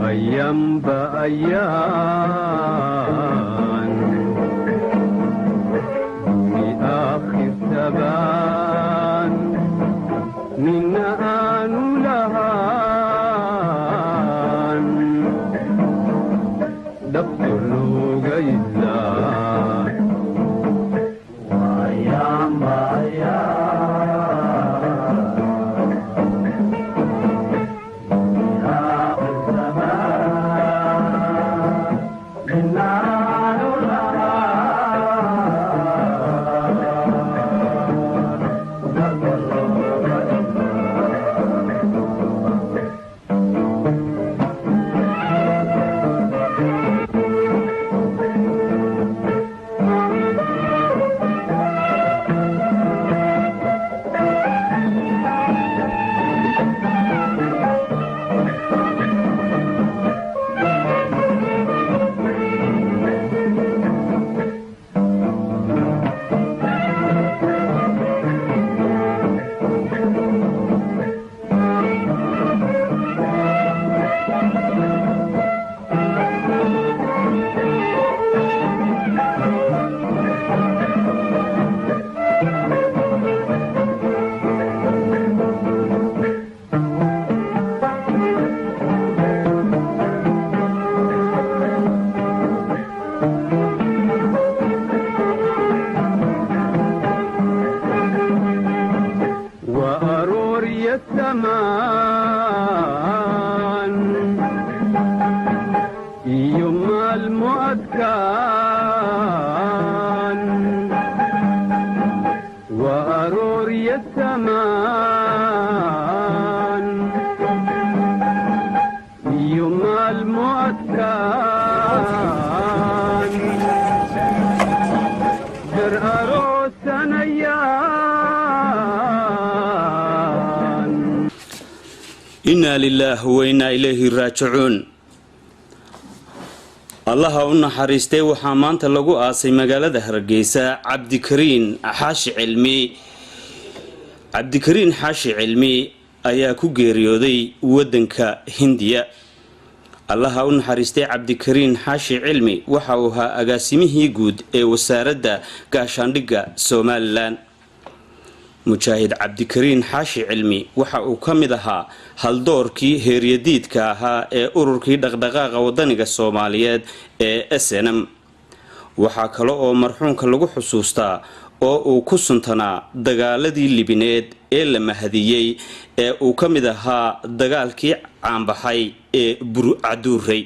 أيام بأيام في آخر ثبان من آن لهان دفتر قيلان وأيام بأيام الثمان يوم المؤذكان وأروري الثمان يوم المؤذكان در أروسنا إنا لله وإنا إليه راجعون الله أن حريستي وحامان تلقوا آسي مقالة هرقيسة عبد كرين حاشي علمي أياكو غيريودي ودنك هندية الله أن حريستي عبد كرين حاشي علمي وحاوها أقاسمه يقود وسارد قاشاندقة سومالان مجاهد عبد كرين حاشي علمي waxa uu kamid ahaa haldoorkii heeryadiidka ahaa ee ururkii dhaqdhaqaaqa wadaniga Soomaaliyeed ee SNM waxa kale oo marxuunka lagu xusuustaa oo uu ku suntanaa dagaaladii Libineed ee la mahadiyay ee uu kamid ahaa dagaalkii caanbaxay ee Burcaduuray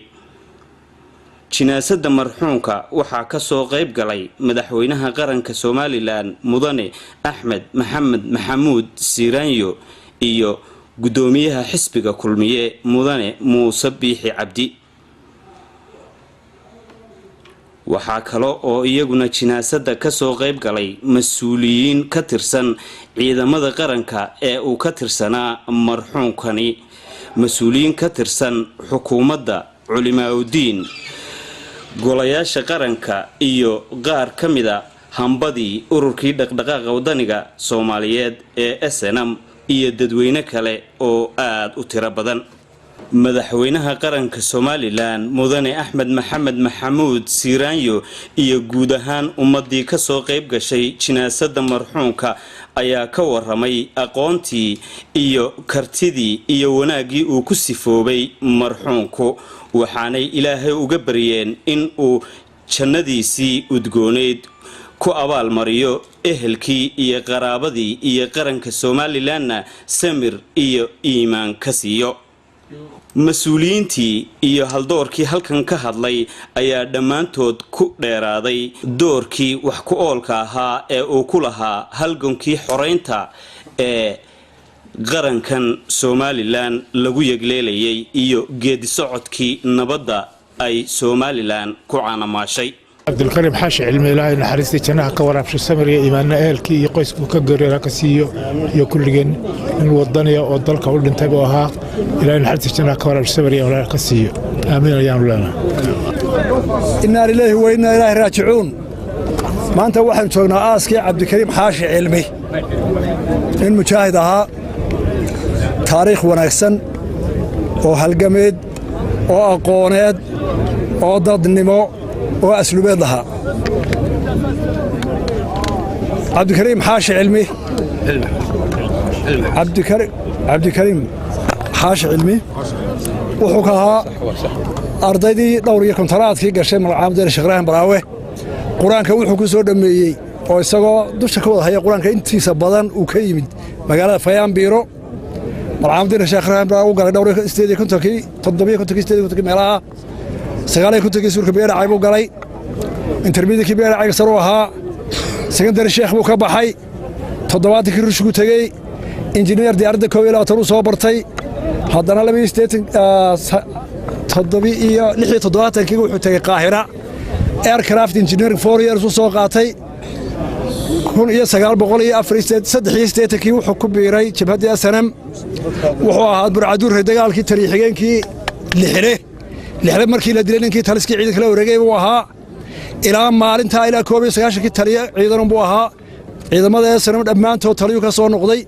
jinaasada marxuunka waxa ka soo qayb galay madaxweynaha qaranka Soomaaliland mudane Axmed Maxamed Maxamuud Siiraanyo iyo gudoomiyaha xisbiga kulmiye mudane Muuse Biixi Cabdi waxa kale oo iyaguna jinaasada ka soo qayb galay mas'uuliyiin ka tirsan ciidamada qaranka ee uu ka tirsanaa marxuunkani mas'uuliyiin ka tirsan xukuumadda culimaaudiin golayaasha qaranka iyo qaar kamida hambadii ururkii dhaqdhaqaaqa wadaniga Soomaaliyeed ee SNM iyo dadweyne kale oo aad u tiro badan madaxweynaha qaranka Soomaaliland mudane Axmed Maxamed Maxamuud Siiraanyo iyo guud ahaan ummadii ka soo qayb gashay jinaasada marxuunka ayaa ka waramay aqoontii iyo kartidii iyo wanaagii uu ku sifoobay marxuunku waxaanay Ilaahay uga bariyeen in uu jannadiisii udgooneed ku abaal mariyo ehelkii iyo qaraabadii iyo qaranka Soomaalilandna samir iyo iimaan ka siiyo mas'uuliyiintii iyo haldoorkii halkan ka hadlay ayaa dhammaantood ku dheeraaday doorkii wax ku oolka ahaa ee uu ku lahaa halgankii xoreynta ee qarankan Soomaaliland lagu yagleelayay iyo geedi socodkii nabadda ay Soomaaliland ku caanamaashay عبد الكريم حاشي علمي إلهي نحرستي جناها كوراب شو سمر يا إيماننا إلكي يقيسكو كجري راكسيو يكل جن من وضنيا وضلك أول انتبهها إلهي نحرستي جناها كوراب شو سمر يا راكسيو آمين يا مولانا إنا لله وإنا إليه راجعون ما أنت واحد شونا آسكي عبد الكريم حاشي علمي إن مشاهدها تاريخ ونكسن وهالجميد oo aqooneed oo dadnimo oo asluubeed lahaa cabdikariim xaashi cilmi cabdikariim xaashi cilmi wuxuu ka ahaa ardaydii dhowr iyo kontaraadkii gashay malcaamadda Sheekh Ibraahim Baraawe quraanka wuxuu ku soo dhameeyay oo isagoo dusha ka wada haya quraanka intiisa badan uu ka yimid magaalada Fayaanbiiro malcaamadda Sheekh Ibraahim Baraawe uu galay dhowr iyo 7 meelaha 9 suurka beeracay buu galay intermediate beeracay saro ahaa secondary sheekh buu ka baxay 7 ruushku tagay injineer diyaaradda 12 uu soo bartay haddana 76 wuxuu tagay Qaahira aircraft engineering 4 years uu soo qaatay 1943 wuxuu ku biiray jabhadda SNM wuxuu ahaa burcaduur dagaalkii taliye xigeenkii lixle markii la dilay ninkii taliskii ciidanka la wareegay buu ahaa ilaa maalinta ilaa 19 taliye ciidan buu ahaa ciidamada SNM dhammaantood taliyo ka soo noqday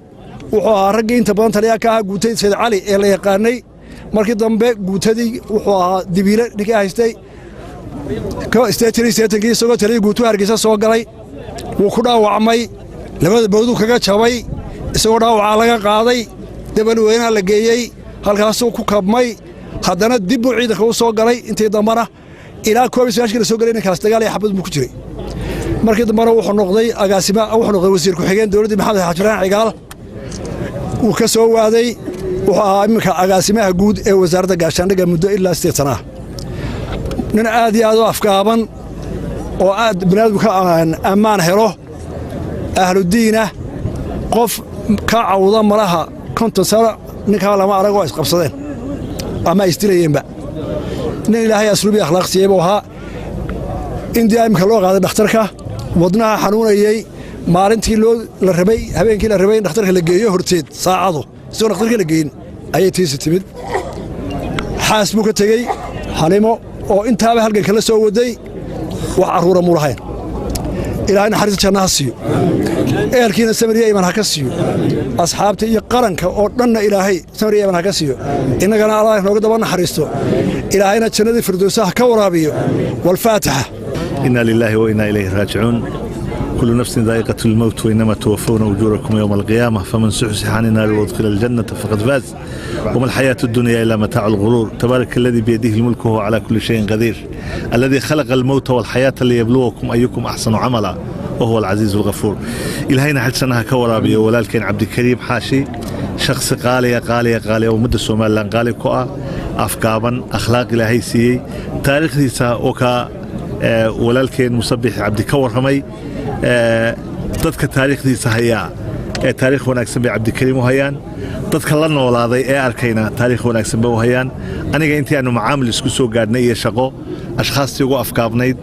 wuxuu ahaa raggii inta badan taliya ka ahaa guutay Sayd Cali ee la yaqaanay markii dambe guutadii wuxuu ahaa dibiile ninkii haystay ka istaajiraysankii isagoo taliye guutu Hargeysa soo galay wuu ku dhaawacmay labada bawdu kaga jabay isagoo dhaawaca laga qaaday dabal weynaa la geeyay halkaas uu ku kabmay haddana dib uu ciidanka u soo galay intii dambana ilaa 19 la soo galay ninkaas dagaal ay xabad ku jiray markii dambana wuxuu noqday wasiir ku xigeen dawladda Maxamed Xaajiraan Cigaal uu ka soo waaday wuxuu ahaa iminka agaasimaha guud ee wasaaradda gaashaandhigga muddo ilaa 8 sano nin aad iyo aad u afkaaban oo aad binaadku ka ammaan helo ahludiina qof ka cawda malaha 50 sano ninka lama arago isqabsadeen ama istilayeenba nin ilaahay asluubi akhlaaq siiyay buu ahaa intii imka loo qaaday dhakhtarka wadnaha xanuunayay maalintii la rabay habeenkii la rabay dhakhtarka la geeyo horteed saacado soo dhakhtarka la geeyay ayay tiisi timid xaas buu ka tagay xalimo oo intaaba halkan kala soo waday wax aruura mu lahayn ilaahay naxariis jannaha siiyo eelkiina samiriya iman ha ka siiyo asxaabta iyo qaranka oo dhanna ilaahay samiriya iman ha ka siiyo innagana Allah nooga daba naxariisto ilaahayna jannada firdawsaha ka waraabiyo wal faatiha inna lillahi wa inna ilayhi raaji'un كل نفس ذائقة الموت وإنما توفون أجوركم يوم القيامة فمن سحسح عن النار وادخل الجنة فقد فاز وما الحياة الدنيا إلا متاع الغرور تبارك الذي بيده الملك وهو على كل شيء قدير الذي خلق الموت والحياة ليبلوكم أيكم أحسن عملا وهو العزيز الغفور إلهينا حسنها كورابي ولكن عبد الكريم حاشي شخص قالي ومد السومال قالي كوا أفكابا أخلاق إلهي سي تاريخ ديسا وكا ولكن مصبح عبد كور همي dadka taariikhdiisa hayaa ee taariikh wanaagsan bay Cabdikariim u hayaan dadka la noolaaday ee arkayna taariikh wanaagsan bay u hayaan aniga intii aanu macaamil isku soo gaadhnay iyo shaqo ashxaastii ugu afkaabnayd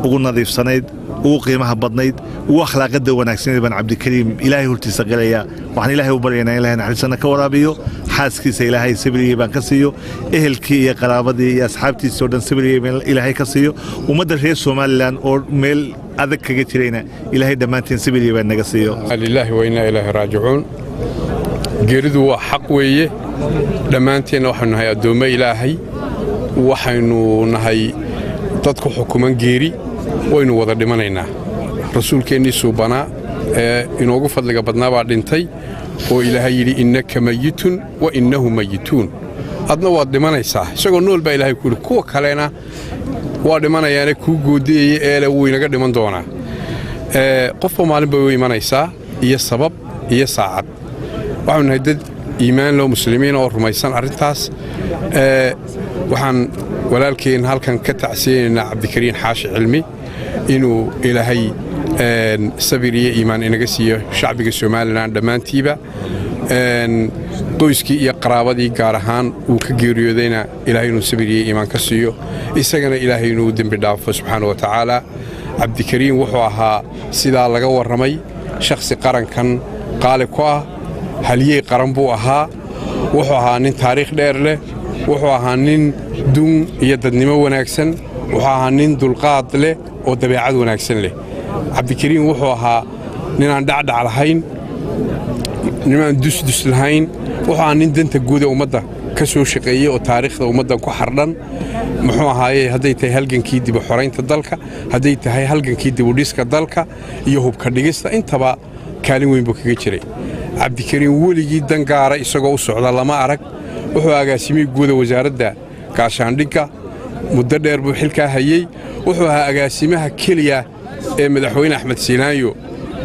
ugu nadiifsanayd ugu qiimaha badnayd ugu akhlaaqada wanaagsan baan Cabdikariim ilaahay hortiisa galaya waxaan ilaahay u baryaynaa ilaahay naxariisana ka waraabiyo xaaskiisa ilaahay sabriye baan ka siiyo ehelkii iyo qaraabadii iyo asxaabtiisa oo dhan sabriye baan ilaahay ka siiyo ummadda reer Soomaaliland oo meel adag kaga jirayna ilaahay dhamaanteen sabriye baan naga siiyo lillahi wa inna ilayhi raaji'uun geeridu waa xaq weeye dhamaanteen waxaanu nahay adoomay ilaahay waxaanu nahay dadku xukuman geeri waynu wada dhimanaynaa rasuulkeennii suubanaa ee inoogu fadliga badnaa baa dhintay oo ilaahay yidhi innaka mayitun wa innahu mayituun adna waad dhimanaysaa isagoo nool baa ilaahay ku yidhi kuwa kalena waa dhimanayaane kuu goodiyaya eele wuu inaga dhiman doonaa qofba maalin bay u imanaysaa iyo sabab iyo saacad waxaanu nahay dad iimaan loo muslimiin oo rumaysan arrintaas waxaan walaalkeen halkan ka tacsiyeynaynaa Cabdikariim xaashi cilmi inuu ilaahay sabir iyo iimaan inaga siiyo shacbiga Soomaaliland dhamaantiiba qoyskii iyo qaraabadii gaar ahaan uu ka geeriyoodayna ilaahay inuu sabir iyo iimaan ka siiyo isagana ilaahay inuu dambi dhaafo subxaanahu wa ta'aala Cabdikariim wuxuu ahaa sidaa laga warramay shakhsi qarankan qaali ku ah haliyey qaran buu ahaa wuxuu ahaa nin taariikh dheer leh wuxuu ahaa nin dun iyo dadnimo wanaagsan wuxuu ahaa nin dulqaad leh oo dabeecad wanaagsan leh Cabdikariim wuxuu ahaa nin aan dhacdhac lahayn nin aan dusdus lahayn wuxuu ahaa nin danta guud ee ummadda ka soo shaqeeyey oo taariikhda ummaddan ku xardhan muxuu ahaayey hadday tahay halgankii dib u xoraynta dalka hadday tahay halgankii dib u dhiska dalka iyo hubka dhigista intaba kaalin weyn buu kaga jiray cabdikariin weligii dangaara isagoo u socda lama arag wuxuu agaasimiyey guuda wasaaradda gaashaandhigga muddo dheer buu xilkaa hayey wuxuu ahaa agaasimaha keliya ee madaxweyne axmed siinaanyo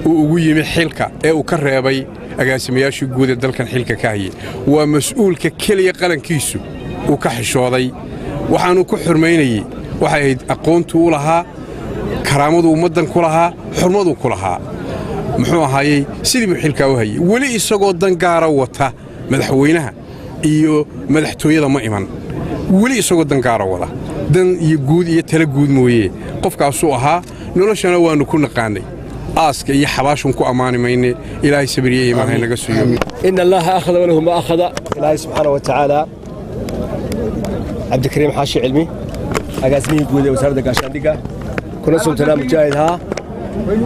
uu ugu yimi xilka ee uu ka reebay agaasimayaashii guud ee dalkan xilka ka hayay waa mas'uulka keliya qalankiisu uu ka xishooday waxaanuu ku xurmaynayey waxay ahayd aqoontuu u lahaa karaamaduu ummaddan ku lahaa xurmaduu ku lahaa muxuu ahaayey sidii buu xilkaa u hayey weli isagoo dangaara wata madaxweynaha iyo madaxtooyada ma iman weli isagoo dangaara wada dan iyo guud iyo tala guud mooye qofkaasuu ahaa noloshana waannu ku naqaannay aaska iyo xabaashun ku ammaani mayne ilaahay sabriye iimaan haynaga suyo in allaha akhada walahu ma akhada ilaahay subxaanahu wa tacaala cabdikariim xaashi cilmi agaasimihii guud ee wasaaradda gaashaandhigga kuna suntanaa mujaahidhaa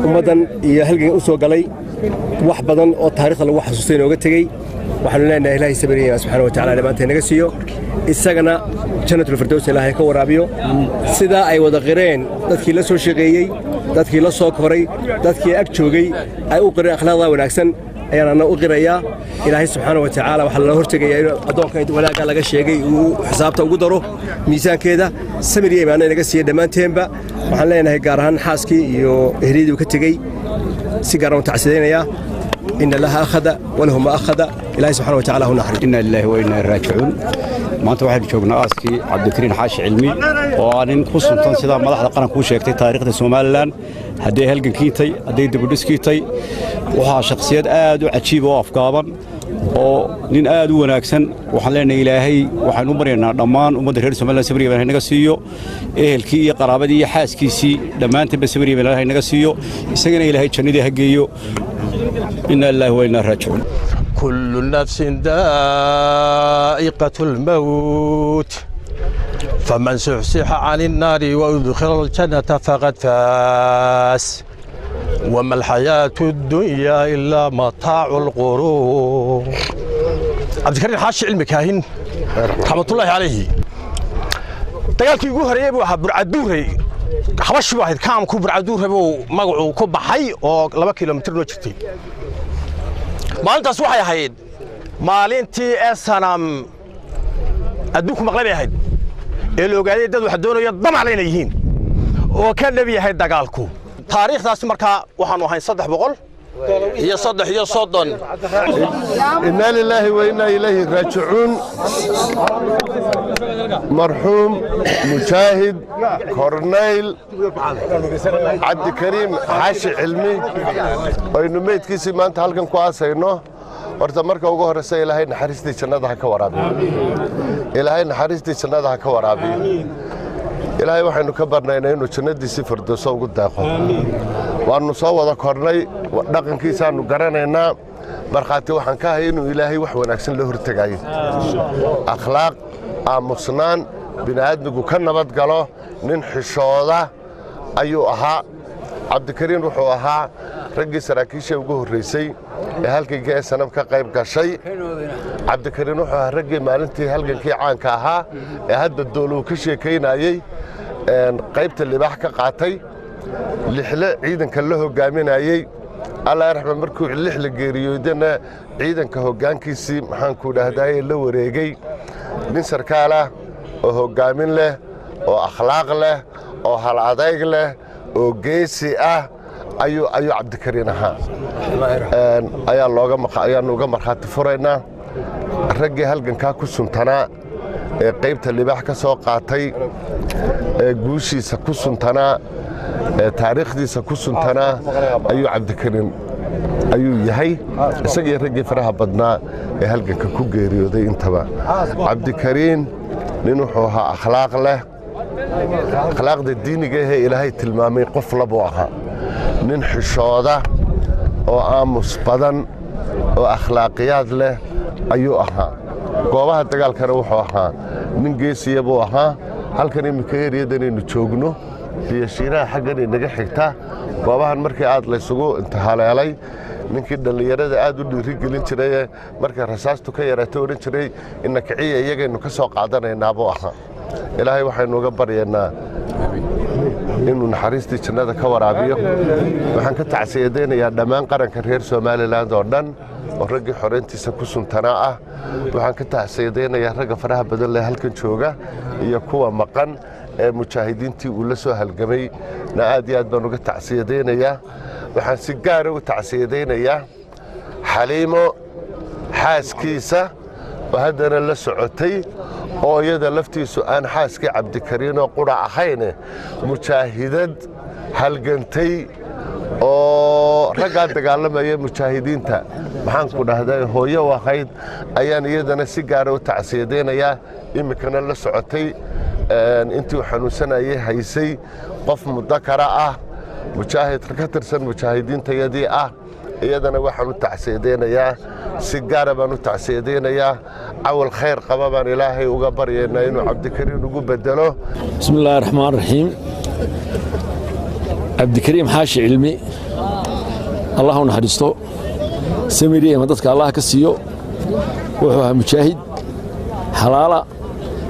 ummaddan iyo halgan u soo galay wax badan oo taariikhda lagu xasuustay inooga tegey waxaanu leenahay ilaahay sabriye subxaanahu wa tacaala dhammaanta inaga siiyo isagana jannatul firdaws ilaahay ka waraabiyo sidaa ay wada qireen dadkii la soo shaqeeyey dadkii la soo koray dadkii ag joogay ay u qireen akhlaaqda wanaagsan ayaan ana u qirayaa ilaahay subxaanahu wa tacaala waxaa lala hortegayaa inuu addoonka wanaagga laga sheegay uu xisaabta ugu daro miisaankeeda samir iyo imaanno inaga siiya dhammaanteenba waxaan leenahay gaar ahaan xaaskii iyo ehliyadii uu ka tegey si gaar aan u tacsidaynayaa ina laha akhada walahu ma akhada ilaahay subxaanahu wa tacaala hu naxariis inna lillahi wa inna ilaihi raajicuun maanta waxaynu joognaa aaskii cabdikariin xaashi cilmi oo ah nin ku suntan sidaa madaxda qaranku u sheegtay taariikhda somalilan hadday halgankiitay hadday dibudhiskiitay waxaa shakhsiyad aad u cajiib oo afgaaban oo nin aad u wanaagsan waxaan leenahay ilaahay waxaanu u baryaynaa dhammaan ummadda reer somalilan sabriya baan haynaga siiyo ehelkii iyo qaraabadii iyo xaaskiisii dhammaantiinba sabriya baan haynaga siiyo isagana ilaahay jannadii ha geeyo inna lillahi wa inna raajicuun كل نفس ذائقة الموت فمن زحزح عن النار وأدخل الجنة فقد فاز وما الحياة الدنيا إلا متاع الغرور cabdikariin xaashi cilmi kaahin raxmatullaahi calayhi dagaalkii ugu horeeyey buu ahaa burcaduure xabashi buu ahayd kaamku burcaduure buu magacuu ku baxay oo 2 kilomitir noo jirtay maalintaas waxay ahayd maalintii esanam adduunku maqlay bay ahayd ee la ogaaday dad wax doonaya damac inay yihiin oo ka dhab yahay dagaalku taariikhdaas markaa waxaanu ahayn 300 iyo 330 inna lillahi wa inna ilayhi raaji'uun marxuum mujaahid korneyl cabdikariim xaashi cilmi aynu meydkiisii maanta halkan ku aasayno horta marka ugu horeysa ilaahay naxariistii jannada ha ka waraabiyo ilaahay naxariistii jannada ha ka waraabiyo ilaahay waxaynu ka barnaynaa inuu jannadiisii firdawso ugu daaqo waanu soo wada kornay dhaqankiisaanu garanaynaa markhaati waxaan ka ahay inuu ilaahay wax wanaagsan la hortegayo akhlaaq aamusnaan bini'aadmigu ka nabad galo nin xishooda ayuu ahaa cabdikariin wuxuu ahaa raggii saraakiisha ugu horreysay ee halgankii esanam ka qayb gashay cabdikariin wuxuu ahaa raggii maalintii halgankii caanka ahaa ee hadda dooluu ka sheekaynayey qaybta libaax ka qaatay lixle ciidanka la hogaaminayey allah raxma markuu lixle geeriyoodana ciidanka hoggaankiisii maxaanku dhahdaye la wareegay nin sarkaal ah oo hoggaamin leh oo akhlaaq leh oo hal adayg leh oo geesi ah ayuu cabdikariin ahaa ayaanu uga markhaati furaynaa raggii halgankaa ku suntanaa ee qaybta libaax ka soo qaatay ee guushiisa ku suntanaa ee taariikhdiisa ku suntanaa ayuu cabdikariin ayuu yahay isagii raggii faraha badnaa ee halganka ku geeriyooday intaba cabdikariin nin wuxuu ahaa akhlaaq leh akhlaaqda diiniga ahee ilaahay tilmaamay qof labuu ahaa nin xishooda oo aamus badan oo akhlaaqiyaad leh ayuu ahaa goobaha dagaalkana wuxuu ahaa nin geesiya buu ahaa halkan iminka eryadanaynu joogno biyashiinaha xaggan inaga xigta goobahan markii aad laysugu intihaleelay ninkii dhallinyarada aad u dhiirigelin jiray markay rasaastu ka yaraato odhan jiray ina kiciya iyagaynu ka soo qaadanaynaabuu ahaa ilaahay waxaynu uga baryaynaa inuu naxariistii jannada ka waraabiyo waxaan ka tacsiyadaynayaa dhammaan qaranka reer somalilan oo dhan oo raggii xoreyntiisa ku suntanaa ah waxaan ka tacsiyadaynayaa ragga faraha badan leh halkan jooga iyo kuwa maqan ee mujaahidiintii uu la soo halgamay na aad iyo aad baan uga tacsiyadaynayaa waxaan si gaara u tacsiyadaynayaa xaliimo xaaskiisa oo haddana la socotay oo iyada laftiisu aan xaaskii cabdikariinoo qura ahayne mujaahidad halgantay oo raggaa dagaalamaya mujaahidiinta maxaan ku dhahday hooyo ahayd ayaan iyadana si gaara u tacsiyadaynayaa iminkana la socotay intii uu xanuunsanayay haysay qof mudakara ah mujaahid ka tirsan mujaahidiintayadii ah iyadana waxaan u tacsiyadaynayaa si gaara baan u tacsiyadaynayaa cawal khayr qaba baan ilaahay uga baryaynaa inuu cabdikariin ugu bedelo bismi illaahi raxmaan raxiim cabdikariim xaashi cilmi allah u naxariisto samiri ama dadka allah ka siiyo wuxuu ahaa mujaahid xalaala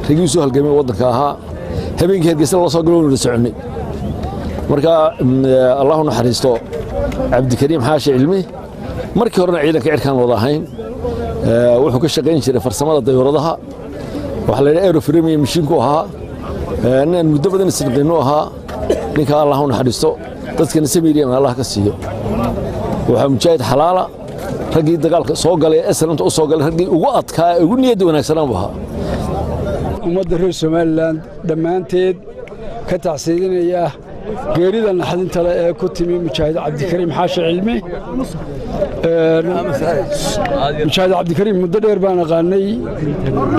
ragii soo halgamay waddanka ahaa habeenkii hargeysa la soo galo waynu soconnay marka allah u naxariisto cabdikariim xaashi cilmi markii horena ciidanka cirkaan wada ahayn wuxuu ka shaqayn jiray farsamada dayuuradaha waxa la yidhaha aeroframe mashiinku ahaa ninaan muddo badan isdhiqinnu ahaa ninka allah u naxariisto dadkana samiriyan allah ka siiyo waxaa mujaahid xalaala raggii dagaalka soo galay esranta u soo galay raggii ugu adkaa ugu niyadda wanaagsanaan buu ahaa ummadda reer somalilan dhammaanteed ka tacsiidinaya geerida naxdinta leh ee ku timi mujaahid cabdikariim xaashi cilmi mujaahid cabdikariim muddo dheer baan aqaanay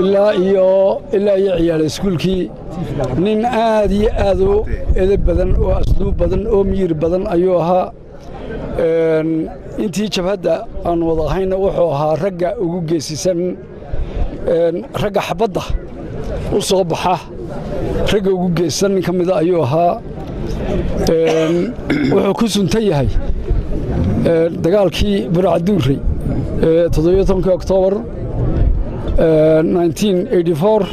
ilaa iyo ciyaalay iskuulkii nin aad iyo aad u edeb badan oo asluub badan oo miyir badan ayuu ahaa intii jabhadda aan wada ahayna wuxuu ahaa ragga ugu geesisan ragga xabadda u soo baxa ragga ugu geesisan nin ka mida ayuu ahaa wuxuu ku suntan yahay dagaalkii burcaduurey 17 oktoobar 1984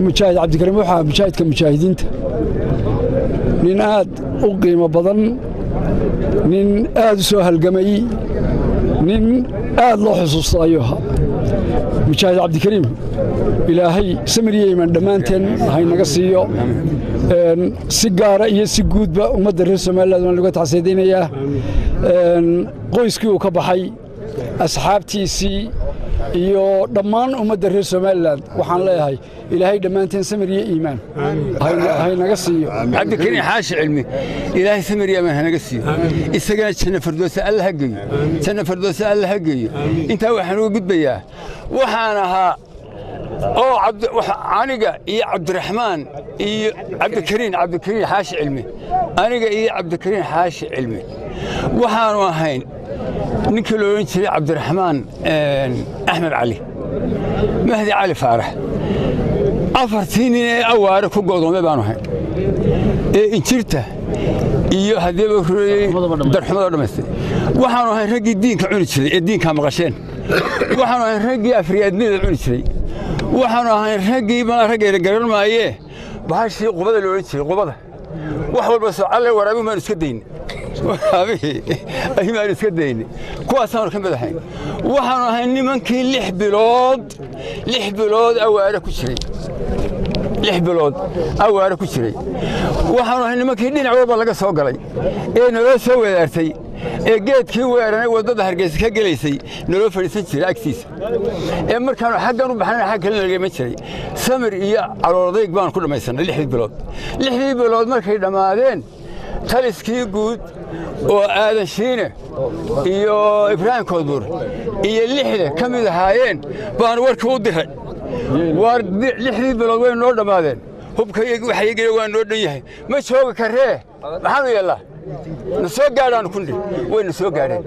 mujaahid cabdikariim wuxuu ahaa mujaahidka mujaahidiinta nin aad u qiimo badan nin aad u soo halgamay nin aad loo xusuusto ayuu ahaa mujaahid cabdikariim ilaahay samiriye iman dhammaanteen haynaga siiyo si gaara iyo si guudba ummadda reer somaliland waan laga tacsiyadaynayaa qoyskii uu ka baxay asxaabtiisii iyo dhammaan ummadda reer somaliland waxaan leeyahay ilaahay dhammaanteen samiriye iimaan haynaga siiyo cabdikariim xaashi cilmi ilaahay samiriye iimaan haynaga siiyo isagana janno firdowsa alla ha geeyo janno firdowsa alla ha geeyo intaa waxaan uga gudbayaa waxaan ahaa oo aniga iyo cabdiraxmaan iyo cabdikariin xaashi cilmi aniga iyo cabdikariin xaashi cilmi waxaanu ahayn ninkii la odhan jiray cabdiraxmaan axmed cali mahdi cali faarax afartii nin ee awaare ku go'doomay baanu ahayn ee injirta iyo haddeeba rureeyey darxumadoo dhammaystay waxaanu ahayn raggii diinka cuni jiray ee diinkaa maqasheen waxaanu ahayn raggii afriyaadnida cuni jiray waxaanu ahayn raggii raggayna garan maayee bahashii qubada la odhan jiray qubada wax walba socalle waraabi maanu iska dayni maanu iska dayni kuwaasaanu ka mid ahayn waxaanu ahayn nimankii 6 bilood awaare ku jiray 6 bilood awaare ku jiray waxaanu ahayn nimankii dhinac walba laga soo galay ee naloo soo weeraartay ee geedkii weeranay waddada hargeysa ka gelaysay naloo fadhiisan jiray agtiisa ee markaanu xaggan u baxnayna xag kale nagama jiray samir iyo caloodayg baan ku dhammaysannay 6 bilood markay dhammaadeen taliskii guud oo aadan shiine iyo ibraahim koodbuur iyo 6 ka mid ahaayeen baan warkii u diray war 6 bilood way noo dhammaadeen hubkayagi waxayagina waa noo dhan yahay ma joogi karree maxaanu yeellaa na soo gaadhaanu kundhi wayna soo gaadheen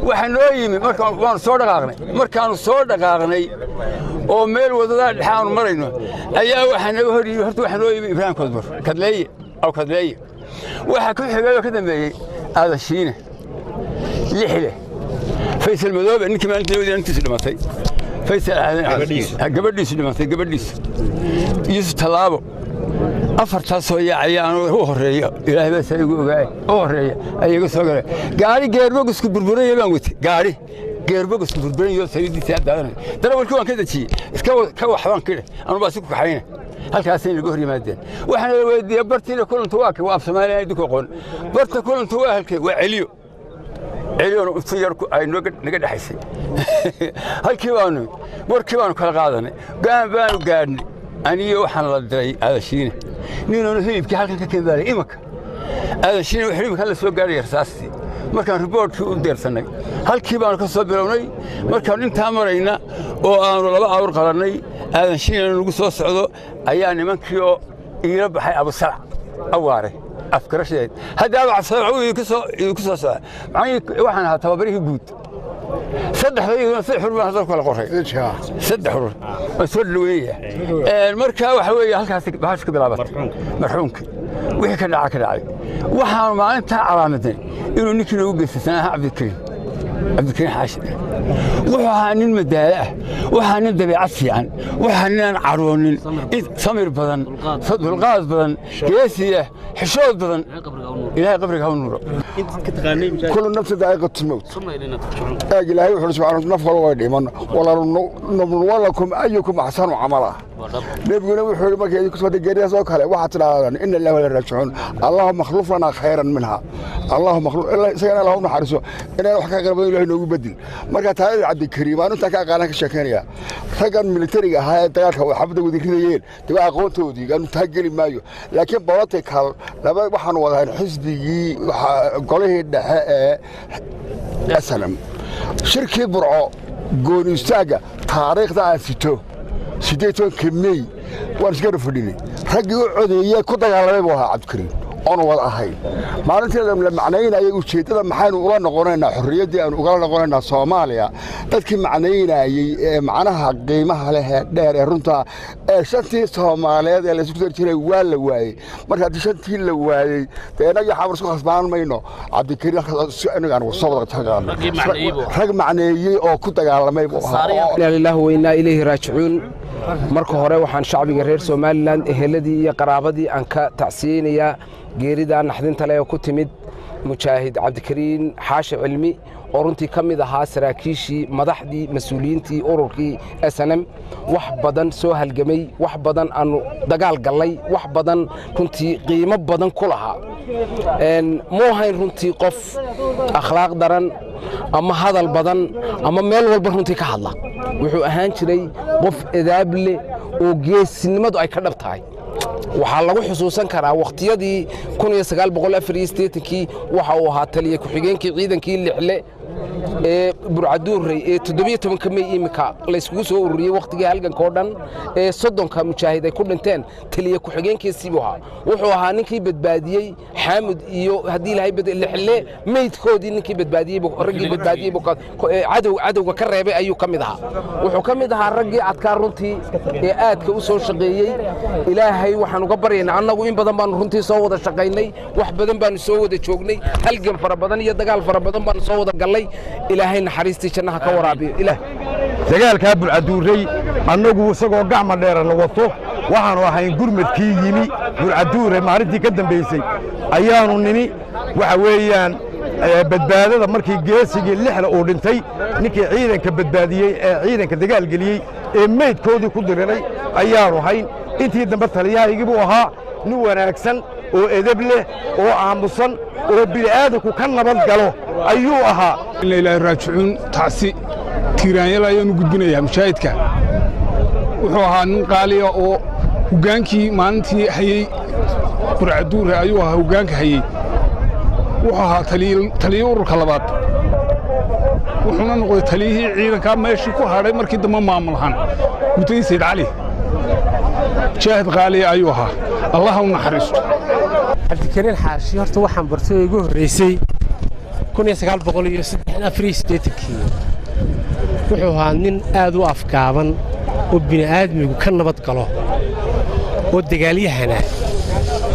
waxa noo yimi waanu soo dhaqaaqnay markaannu soo dhaqaaqnay oo meel wadada dhaxaan marayno ayaa waxa naga hor yimid horta waxa noo yimid Ibrahim Kodbur kadleeye waxa ku xigay ka dambeeyay aadashiina lixle Faysal Madoobe ninkii maalintii wadiintiisa dhimatay Faysal gabadhiisa dhimatay Yusuf Talaabo afartaas oo yaacayaan oo horeeya Ilaahay baa saygu ogaay oo horeeya ayaga soo galay gaari geerboog isku burburay baan watay gaari geerboog isku burburay iyo saydiisa daadanay darawalkii waan ka dajiyay iska ka waxbaan kale anu baa isku kaxayna halkaas in lagu hor yimaadeen waxaan la weydiiyay bartiina kulantu waa ka waaf Soomaaliya idinku qoon barta kulantu waa halkee waa celiyo ay naga dhaxaysay halkii baanu kala qaadanay baanu gaadhnay aniyo waxaan la diray aadashiina ninoo hilibkii halkan ka keenbaalay imaka aadashiina wuxuu hilibkan la soo gaaray rasaastii markaan riboortkii u deersanay halkii baanu ka soo bilownay markaan intaa marayna oo aanu 2 awr qalannay aadashiina nagu soo socdo ayaa nimankii oo iila baxay abusalac awaare afkarasheed hadda abusalac uu ku soo socda waxaan ahaa tababarihii guud saddexdayna si xurmaan hadal kala qoray saddex xurur soo dhaweeyay marka waxa weeye halkaas baash ka bilaabatay marxuumka wixii ka dhacay waxaan maalinta calaamaday inuu ninkii ugu geysanaha Cabdikariin Xaashi wuxuu ahaa nin madaala ah waxa nin dabeecad fiican waxa nin caroonin samir badan dulqaad badan geesiya xishood badan ilaahay qabriga ha nuuro كل نفس ذائقة الموت أجل هاي وحنا سبحانه نفخر ويديمنا ولا نبلونكم أيكم أحسن عملا نبي نبي حول ما كي يكسب الجريء سوق هلا واحد لا إن الله ولا يرجعون اللهم مخلوف لنا خيرا منها اللهم مخلوف إلا سيدنا اللهم حرسه إن الحكاية قرب إلى إنه يبدل مرة هاي عبد الكريم أنا تكا قالك الشكانية رجال ملتري هاي تجاك وحبده وذكريين تبع قوته ودي قالوا تهجل مايو لكن بواتك هل لما وحنا وضعين حزبي قاله السلام شركة برعو قولوا استاجا تاريخ ذا ستو سيدتون كمي وانا سكر فديني رجعوا عديه كده على بوها عبد الكريم أنا وضع هاي معناته لما عنينا يقول شيء ترى محن ولا نقولنا حرية دي أو ولا نقولنا صوماليا تذكر معنينا معناها قيمها لها دار رنتا شنتي صوماليا اللي سكتر ترى ولا واي مرة شنتي الواي تنا يحاول سوق خصمان ما ينو عبد الكريم أنا وصلت تجارب رجع معني أو كنت على ما يبغى لا لله وإنا إليه راجعون marka hore waxaan shacbiga reer Soomaaliland eheladii iyo qaraabadii aan ka tacsiinaya geerida naxdinta leh oo ku timid mujaahid Cabdikariin Xaashi Cilmi oo runtii kamid ahaa saraakiishii madaxdii mas'uuliyiintii ururkii SNM wax badan soo halgamay wax badan aanu dagaal galay wax badan runtii qiimo badan ku lahaa moohayn runtii qof akhlaaq daran ama hadal badan ama meel walba runtii ka hadla wuxuu ahaan jiray qof edaab leh oo geesinimadu ay ka dhab tahay waxaa lagu xusuusan karaa waqtiyadii 1984kii waxa uu ahaa taliye ku xigeenkii ciidankii lixle ee burcaduuray ee 17 May imika la isku soo ururiyay waqtigii halganka oo dhan ee 30 mujaahid ay ku dhinteen taliye ku xigeenkiisii wuxuu ahaa ninkii badbaadiyay Xaamud iyo hadii ilaahay lixle meydkoodii ninkii badbaadiyay raggii badbaadiyay cadowga ka reebay ayuu kamid ahaa wuxuu kamid ahaa raggii adkaa runtii ee aadka u soo shaqeeyay ilaahay waxaan uga baryaynaa annagu in badan baan runtii soo wada shaqeynay wax badan baan soo wada joognay halgan fara badan iyo dagaal fara badan baan soo wada galay ilaahay naxariistii jannaha ka waraabiyo ilaah dagaalka burcaduuray annagu isagoo gacma dheer la wato waxaanu ahayn gurmadkii yimi burcaduuray maalintii ka dambeysay ayaanu nini waxa weeyaan badbaadada markii geesigii lixda uu dhintay ninkii ciidanka badbaadiyay ee ciidanka dagaal geliyay ee meydkoodii ku diriray ayaanu hayn intii dambe taliyahaygi buu ahaa nin wanaagsan oo edeb leh oo aamusan oo bini'aadamku ka nabad galo ayuu ahaa inna ilaahi raajicuun taasi tiiraanyada ayaanu gudbinayaa mujaahidka wuxuu ahaa nin qaaliya oo hogaankii maalintii hayay burcaduure ayuu ahaa hogaanka hayay wuxuu ahaa taliye ururka labaad wuxuuna noqday taliyihii ciidankaa meeshii ku hadhay markii dambe maamulahaan mutay Sayd Cali mujaahid qaaliya ayuu ahaa allah u naxariisto Cabdikariin Xaashi horta waxaan bartay ugu horeysay 1984 wuxuu ahaa nin aad u afgaaban oo bini'aadmigu ka nabad galo oo dagaalyahana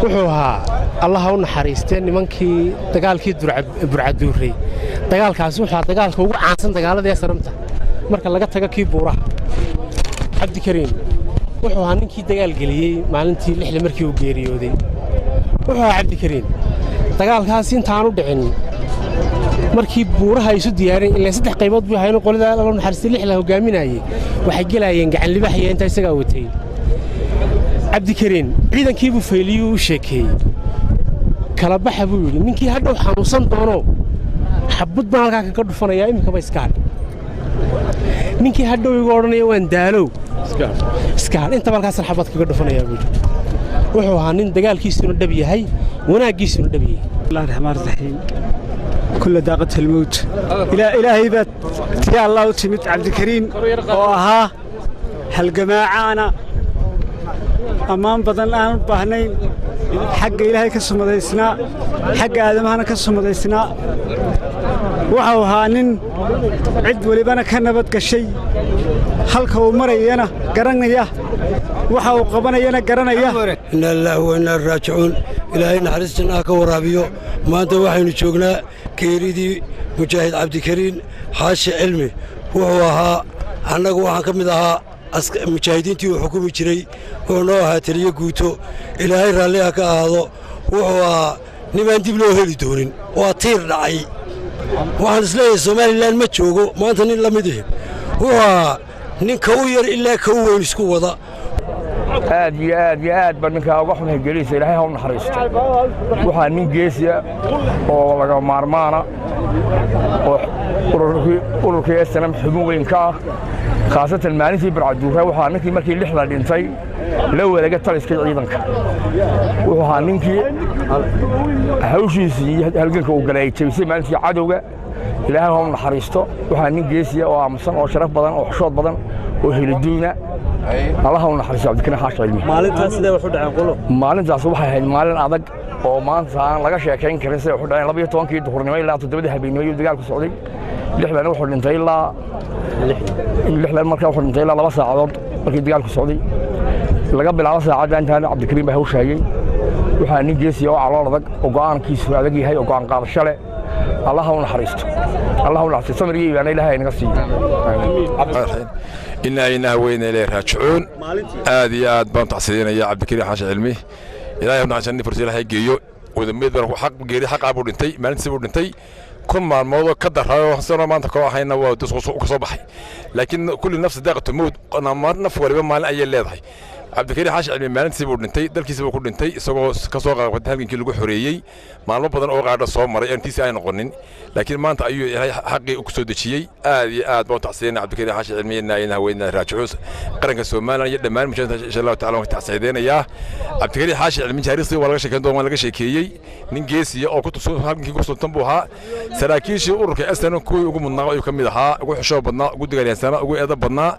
wuxuu ahaa allaha u naxariistee nimankii dagaalkii burcaduuray dagaalkaasi wuxuu ahaa dagaalka ugu caansan dagaaladii sanamta marka laga tago kii buuraha cabdikariin wuxuu ahaa ninkii dagaal geliyey maalintii 6 markii uu geeriyooday wuxuu ahaa cabdikariin dagaalkaasi intaanu dhicin markii buuraha ay isu diyaareen ilaa 3 qaybood buu hayno qolada alla naxariistay 6 la hogaaminayay waxay galayeen gacan libaxaya inta isaga watay cabdikariin ciidankii buu fayliyay u sheekeeyay kala baxa buu yiri ninkii hadhow xanuunsan doono xabad baan halka ka dhufanaya imika ba iska ninkii hadhow igu oranaya waan daalow iska inta balkaas xabad kaga dhufanaya buu wuxuu ahaa nin dagaalkiisuna dhab yahay wanaagiisuna dhab yahay Allaah rahmaan rahiim كل داقة الموت إلهي بات يا الله وتمت عبد الكريم وها هالجماعة أنا أمام بدن الآن بهنين حق إلهي كسم ذيسنا حق آدم أنا كسم ذيسنا وهانين عد ولبنا كنا بدك حلك ومرينا قرنا ياه وحاو قبنا ينا قرنا ياه إن الله وإنا راجعون إلهي نحرسنا كورابيو ما أنت واحد نشوفنا كيريدي مجاهد عبد الكريم حاشي علمي وهوها أنا جوا كمدها مجاهدين تيو حكومي جري ونوها تريه قوتو إلهي راليها كهذا وهو نمان دبلو هلي دونين وطير رعي وعن سلاي الصومالي اللي المتشوقو ما أنت نلا مده وهو نكوير إلا كوين سكو وضع aad baan ninka uga xunahay geeliisa ilaahay ha u naxariisto waxaa nin geesiya oo laga maarmaana oo ururkii sanam xubin weyn ka ah khaasatan maalintii burcaduuray waxaa ninkii markii 6 la dhintay la wadaga taliska ciidanka wuxuu ahaa ninkii hawshiisii halganka uu galay jabisay maalintii cadowga ilaahay ha u naxariisto waxaa nin geesiya oo aamusan oo sharaf badan oo xishood badan oo heliduuna الله هو نحرس عبد الكريم حاش علمي maalintaas sidee wax u dhacay qolo maalintaas waxay ahayd maalin adag oo maanta aan laga sheekayn karin sidee wax u dhacay 12 duhurnimo ilaa 7 habeenimo iyo dagaalku socday 6 wuxuu dhintay ilaa 6 markaa wuxuu dhintay ilaa 2 saacadood markii dagaalku socday laga bilaabo saacada intaan Cabdi Kariim baa hawshaayay waxa nin geesiyo oo calool adag oo go'aankiisu adag yahay oo go'aan qaadasho leh الله هو نحرسته الله هو نحرسته سمري يعني إلهي نقصي إنا وين إليه راجعون هذه آد بنت عسيرين يا عبد الكريم حاج علمي إلهي ابن عشان فرسي لها جيو وذميت بره حق جري حق أبو دنتي ما نسيب دنتي كل ما الموضوع كدر هذا صار ما أنت كوا حين ودوس وصباحي لكن كل نفس داقة تموت أنا ما نفور ولا ما أي اللي ضحي عبد الكريم حاش علمي مالن سيبو دنتي dalkii soo ku dhintay isagoo ka soo qaaqay halkii lagu xoreeyay maalmo badan oo qaadha soo maray intiisa ay noqonin laakiin maanta ayuu ilaahay xaqii u soo dejiyay aad iyo aad baan tacsiinay Cabdi Kariim Xaashi cilmiyana inaa weyna raajicuus qaranka Soomaaliya iyo dhamaan mushahada insha Allah taala waan tacsiideynaya Cabdi Kariim Xaashi cilmi jaarisi waa laga sheekan doon laga sheekeeyay nin geesiya oo ku tuso halkii ku soo tanbuha saraakiishii ururka asana kuwii ugu mudnaa ayuu kamid ahaa ugu xishoo badnaa ugu dagaalyansana ugu eeda badnaa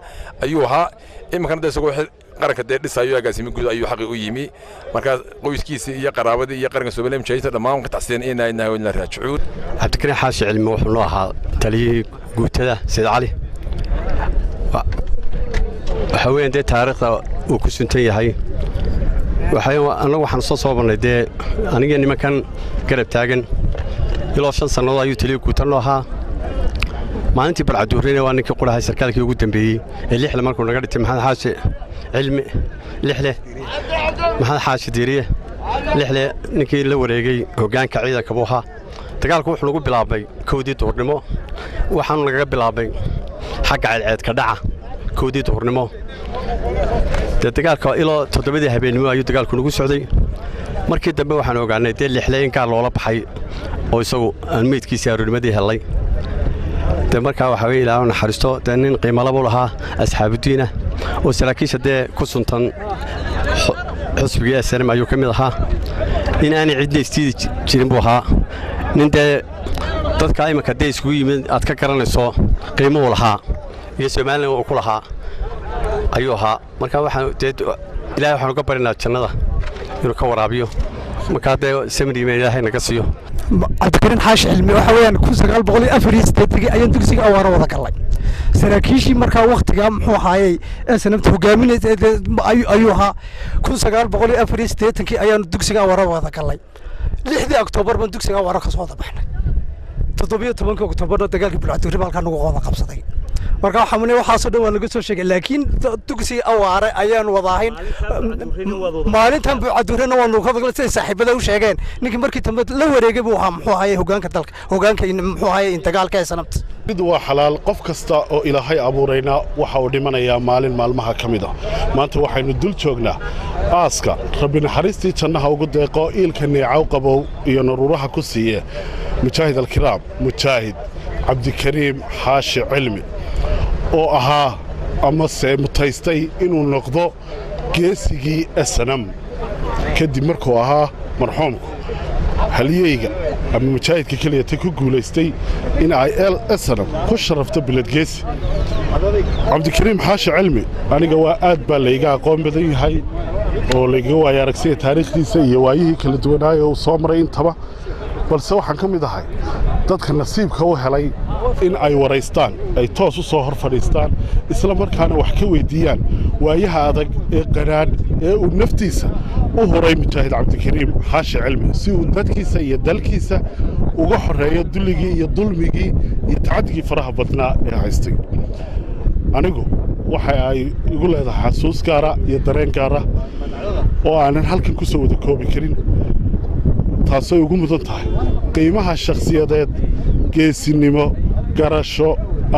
ayuu ahaa imkan isagoo qaranka deedhisayo agaasimi guud ayuu xaqi u yimi marka qoyskiisa iyo qaraabada iyo qaranka Soomaaliya mujahidta dhamaan ka tacsiin inaa weyna raajicuun Cabdi Kariim Xaashi cilmi wuxuu noo ahaa taliyay guutada Said Cali waxa weeyaan taariikhda uu ku suntan yahay anagu waxaan soo banay aniga nimankan garab taagan ilaa 5 sanadood ayuu taliyay guutan noo ahaa maalintii barcaduurina waa ninkii qurahay sarkaalkii ugu dambeeyay ee 6 markuu naga dhintay Maxamed Xaashi علمي لحلة محل حاش ديريه لحلة نكيل لوريجي وجان كعيدة كبوها تقال كوح نقول بلابي كودي تورنمو وحن نقول بلابي حق على العيد كدعة كودي تورنمو تقال كإلى تطبيق هبينمو أيو تقال كنقول سعودي مركز دبوا وحن وجانا ديل لحلين كان الله بحي أو يسوي الميت كيسيار المدي هلاي markaa waxa weey ilaahay naxariisto nin qiimo labo laha asxaabtiina oo saraakiisha ku suntan xusbiga SNM ayuu kamid ahaa in aan cidna istiidi jirin buu ahaa nin dadka ay markaa isku yimid aad ka garanayso qiimo laha iyo Soomaaliya oo ku lahaa ayuu ahaa markaa waxaan ilaahay waxaan uga barinaa jannada inuu ka waraabiyo markaa samri ilaahay naga siiyo عبد الكريم حاش علمي waxa weeyaan 1984 ayaan dugsiga awaara wada galay saraakiishii markaa wakhtigaa muxuu ahaayey snamta hogaaminaysa ayuu ahaa 1984 ayaanu dugsiga Awara wada galay 6 Oktoobar baan dugsiga Awara ka soo wada baxnay 17 Oktoobar dagaalkii Bulcatuure halka nagu wada qabsaday marka waxaasoo dhan waa laga soo sheegay laakiin dugsiga Awara ayaan wadaahayn maalintan Bulcatuurena waa nagu hadalay say saaxiibada u sheegeen ninkii markii dambe la wareegay buu ahaa muxuu ahaayey hogaanka dalka hogaanka muxuu ahaayey dagaalka sanabta mid waa xalaal qof kasta oo Ilaahay abuurayna waxa uu dhimanayaa maalin maalmaha kamid ah maanta waxaynu dul joognaa aaska rabbi naxariistii jannaha ugu deeqo ilka neecaw qabow iyo naruuraha ku siiye mujaahid alkiraam mujaahid cabdikariim xaashi cilmi oo ahaa ama se mutaystay inuu noqdo geesigii SNM kadib markuu ahaa marxuumku haliyeyga ama mujaahidka kaliya ku guuleystay in ay SNM ku sharafto biladgeesi cabdikariim xaashi cilmi aniga waa aad baa layga aqoon badan yahay oo layga waaya aragsay taariikhdiisa iyo waayihii kala duwanaayo uu soo maray intaba balse waxaan ka mid ahay dadka nasiibka u helay in ay waraystaan ay toos u soo hor fadhiistaan isla markaana wax ka weydiiyaan waayaha adag ee qanaad ee uu naftiisa u horay mujaahid cabdikariim xaashi cilmi si uu dadkiisa iyo dalkiisa uga xoreeyo dulligii iyo dulmigii iyo tacaddigii faraha badnaa ee haystay anigu waxa ay igu leedahay xasuus gaara iyo dareen gaara oo aanan halkan ku soo wada koobi karin taasoo ugu mudan tahay qiimaha shakhsiyadeed geesinimo garasho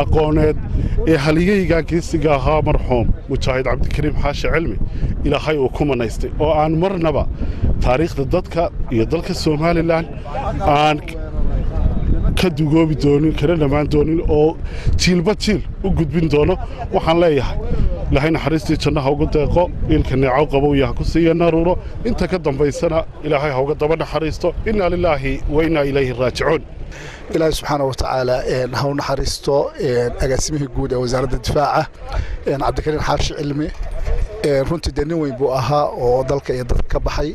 aqooneed ee haliyeyga geesiga ahaa marxuum mujaahid cabdikariim xaashi cilmi ilaahay uu ku manaystay oo aan marnaba taariikhda dadka iyo dalka Soomaaliland aan ka dugoobi doonin kana dhamaan doonin oo jiilba jiil u gudbin doono waxaan leeyahay ilaahay naxariistii jannaha ugu deeqo ilka neecaw qabow yaha ku siiya naruuro inta ka dambaysana ilaahay ha uga daba naxariisto inna lilaahi wa inna ilayhi raajicuun ilaahay subxaanahu wa tacaala ha u naxariisto agaasimihii guud ee wasaaradda difaaca cabdikariim xaashi cilmi runtii dee nin weyn buu ahaa oo dalka iyo dadka ka baxay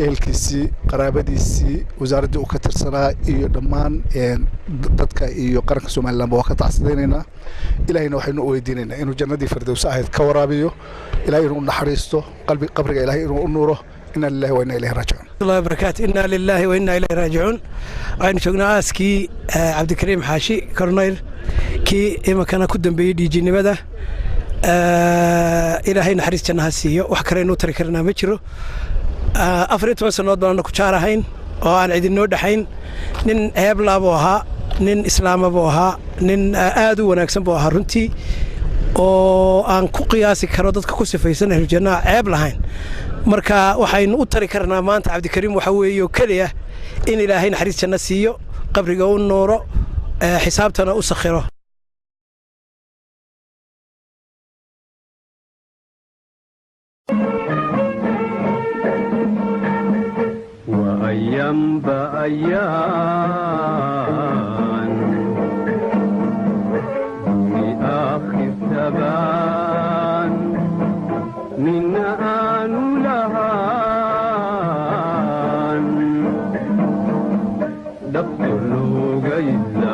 ehelkiisii qaraabadiisii wasaaraddii uu ka tirsanaa iyo dhammaan dadka iyo qaranka Soomaaliland waa ka tacsiinaynaa ilaahayna waxaynu u weydiinaynaa inuu jannadii firdawsa ahayd ka waraabiyo ilaahay inuu naxariisto qabriga ilaahay inuu u nuuro inna lillahi wa inna ilayhi raaji'uun الله وبركاته إنا لله وإنا إليه راجعون عين شغنا آسكي عبد الكريم حاشي كورنيل كي إما كان كدن بيدي جيني بدا إلهي نحريس جنها سيو وحكرينو تركرنا مجرو أفريت وسنود بانا كشارة هين وأن عيد النود حين نين هبلا بوها نين إسلام بوها نين آدو ونكسم بوها رنتي oo aan ku qiyaasi karo dadka ku sifaysan janna ceeb lahayn marka waxaynu u tari karnaa maanta cabdikariim waxa weeyo kaliya in ilaahay naxariis janna siiyo qabriga u nooro xisaabtana u sakhiro wa ayyam ba ayyan آخر تبان من آن لهان دفتر لغيلا